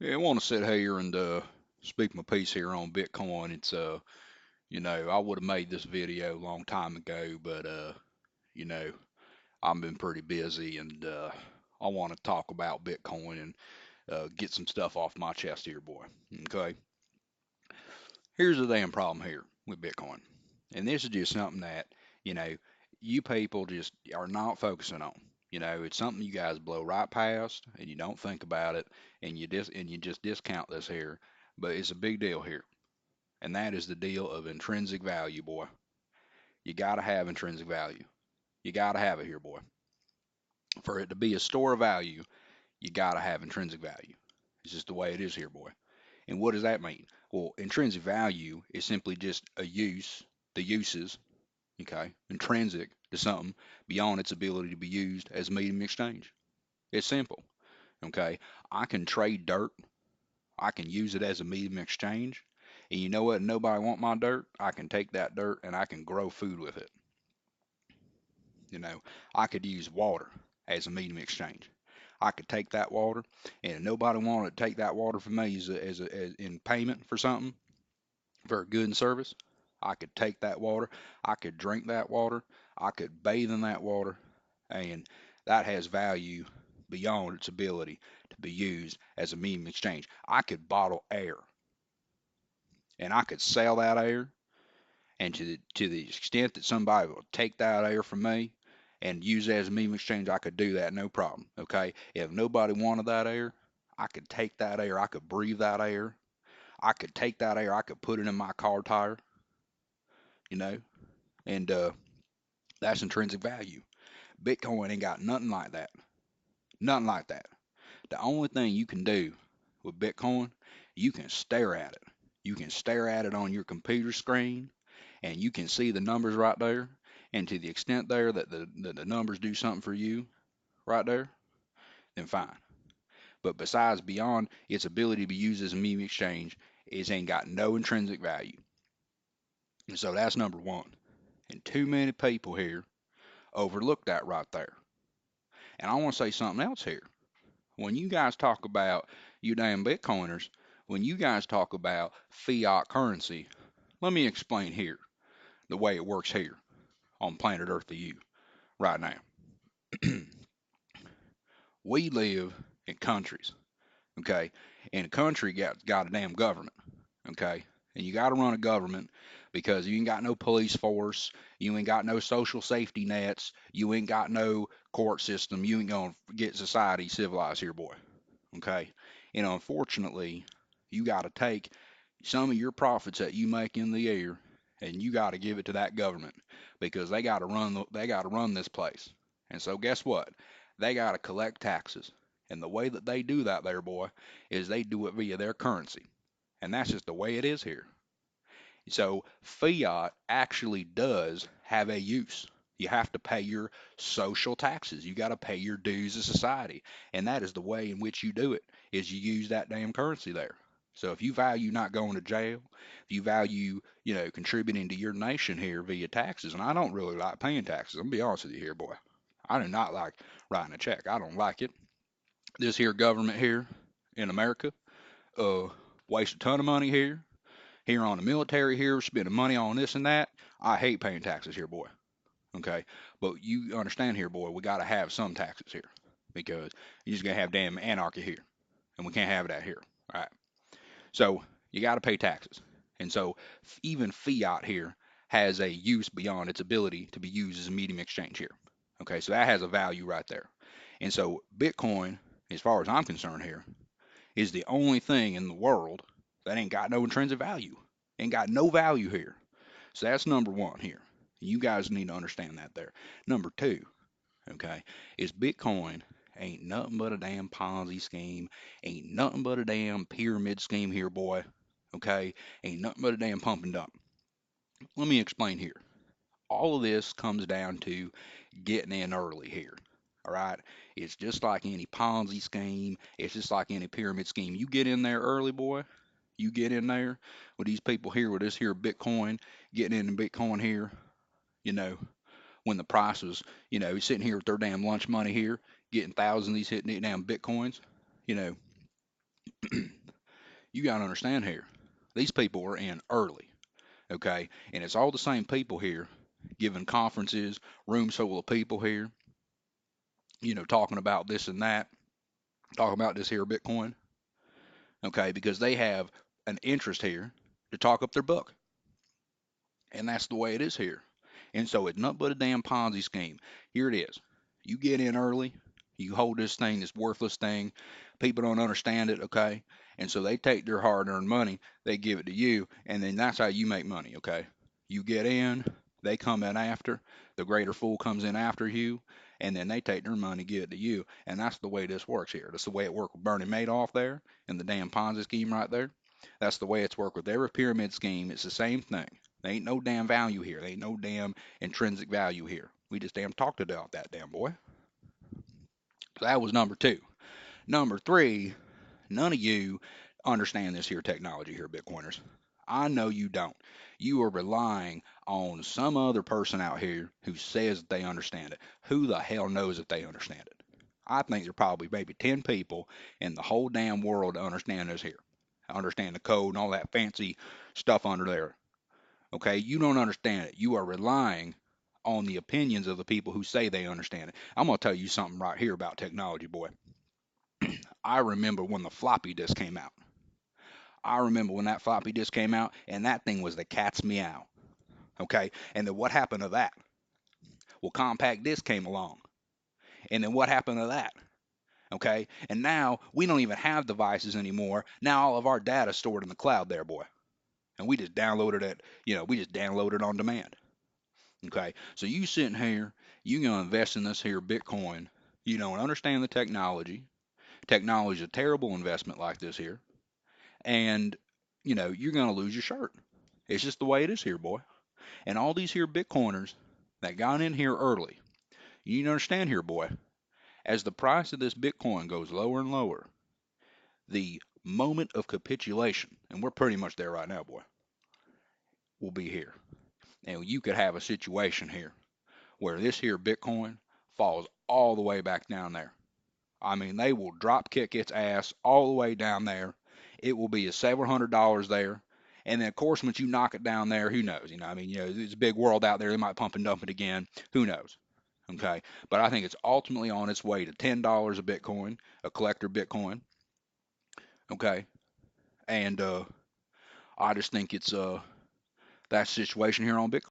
Yeah, I want to sit here and speak my piece here on Bitcoin. I would have made this video a long time ago, but you know, I've been pretty busy and I want to talk about Bitcoin and get some stuff off my chest here, boy. Okay, here's the damn problem here with Bitcoin, and this is just something that you know you people just are not focusing on. It's something you guys blow right past, and you don't think about it, and you just discount this here, but it's a big deal here. And that is the deal of intrinsic value, boy. You got to have intrinsic value. You got to have it here, boy. For it to be a store of value, you got to have intrinsic value. It's just the way it is here, boy. And what does that mean? Well, intrinsic value is simply just a use, the uses, okay, intrinsic to something beyond its ability to be used as a medium of exchange. It's simple, okay? I can trade dirt, I can use it as a medium of exchange, and you know what? Nobody want my dirt. I can take that dirt and I can grow food with it. You know, I could use water as a medium of exchange. I could take that water, and if nobody wanted to take that water from me as in payment for something, for a good and service, I could take that water, I could drink that water, I could bathe in that water, and that has value beyond its ability to be used as a medium of exchange. I could bottle air, and I could sell that air, and to the extent that somebody will take that air from me and use it as a medium exchange, I could do that no problem. Okay, if nobody wanted that air, I could take that air, I could breathe that air, I could take that air, I could put it in my car tire, you know, and that's intrinsic value. Bitcoin ain't got nothing like that, nothing like that. The only thing you can do with Bitcoin, you can stare at it. You can stare at it on your computer screen and you can see the numbers right there. And to the extent there that the numbers do something for you right there, then fine. But besides, beyond its ability to be used as a meme exchange, it ain't got no intrinsic value. And so that's number one. And too many people here overlook that right there. And I want to say something else here. When you guys talk about you damn Bitcoiners, when you guys talk about fiat currency, let me explain here the way it works here on planet Earth to you right now. We live in countries, okay? And a country got a damn government, okay? And you got to run a government because you ain't got no police force, you ain't got no social safety nets, you ain't got no court system, you ain't gonna get society civilized here, boy, okay? And unfortunately, you got to take some of your profits that you make in the year and you got to give it to that government because they got to run this place. And so guess what? They got to collect taxes. And the way that they do that there, boy, is they do it via their currency. And that's just the way it is here. So fiat actually does have a use. You have to pay your social taxes. You got to pay your dues as society. And that is the way in which you do it, is you use that damn currency there. So if you value not going to jail, if you value, contributing to your nation here via taxes, and I don't really like paying taxes, I'm gonna be honest with you here, boy. I do not like writing a check. I don't like it. This here government here in America, uh, waste a ton of money here on the military here, spending money on this and that. I hate paying taxes here, boy. Okay, but you understand here, boy, we got to have some taxes here because you're just gonna have damn anarchy here, and we can't have that here. All right, so you got to pay taxes, and so even fiat here has a use beyond its ability to be used as a medium exchange here. Okay, so that has a value right there, and so Bitcoin, as far as I'm concerned here, is the only thing in the world that ain't got no intrinsic value. Ain't got no value here. So that's number one here. You guys need to understand that there. Number two, okay, is Bitcoin ain't nothing but a damn Ponzi scheme. Ain't nothing but a damn pyramid scheme here, boy. Okay? Ain't nothing but a damn pump and dump. Let me explain here. All of this comes down to getting in early here. All right. It's just like any Ponzi scheme. It's just like any pyramid scheme. You get in there early, boy. You get in there with these people here with this here Bitcoin, getting into Bitcoin here, you know, when the price was, sitting here with their damn lunch money here, getting thousands of these hitting damn Bitcoins, you know, You got to understand here, these people are in early, okay? And it's all the same people here giving conferences, rooms full of people here, talking about this and that, talking about this here Bitcoin, okay? Because they have an interest here to talk up their book. And that's the way it is here. And so it's nothing but a damn Ponzi scheme. Here it is. You get in early, you hold this thing, this worthless thing. People don't understand it, okay? And so they take their hard earned money, they give it to you, and then that's how you make money, okay? You get in, they come in after, the greater fool comes in after you, and then they take their money, give it to you. And that's the way this works here. That's the way it worked with Bernie Madoff there, and the damn Ponzi scheme right there. That's the way it's worked with every pyramid scheme. It's the same thing. There ain't no damn value here. There ain't no damn intrinsic value here. We just damn talked about that damn boy. So that was number two. Number three, none of you understand this here technology here, Bitcoiners. I know you don't. You are relying on some other person out here who says that they understand it. Who the hell knows if they understand it? I think there are probably maybe 10 people in the whole damn world that understand this here. Understand the code and all that fancy stuff under there. Okay, you don't understand it. You are relying on the opinions of the people who say they understand it. I'm going to tell you something right here about technology, boy. I remember when the floppy disk came out. I remember when that floppy disk came out, and that thing was the cat's meow. Okay, and then what happened to that? Well, compact disc came along, and then what happened to that? Okay, and now we don't even have devices anymore. Now all of our data is stored in the cloud there, boy, and we just downloaded it. We just download it on demand. Okay, so you sitting here, you gonna invest in this here Bitcoin. You don't understand the technology. Technology is a terrible investment like this here, and you're gonna lose your shirt. It's just the way it is here, boy. And all these here Bitcoiners that got in here early, you need to understand here, boy. As the price of this Bitcoin goes lower and lower, the moment of capitulation, and we're pretty much there right now, boy, will be here. And you could have a situation here where this here Bitcoin falls all the way back down there. I mean, they will drop kick its ass all the way down there. It will be a $700 there. And then, of course, once you knock it down there, who knows? It's a big world out there. They might pump and dump it again. Who knows? Okay. But I think it's ultimately on its way to $10 a Bitcoin, a collector Bitcoin. Okay. And I just think it's that situation here on Bitcoin.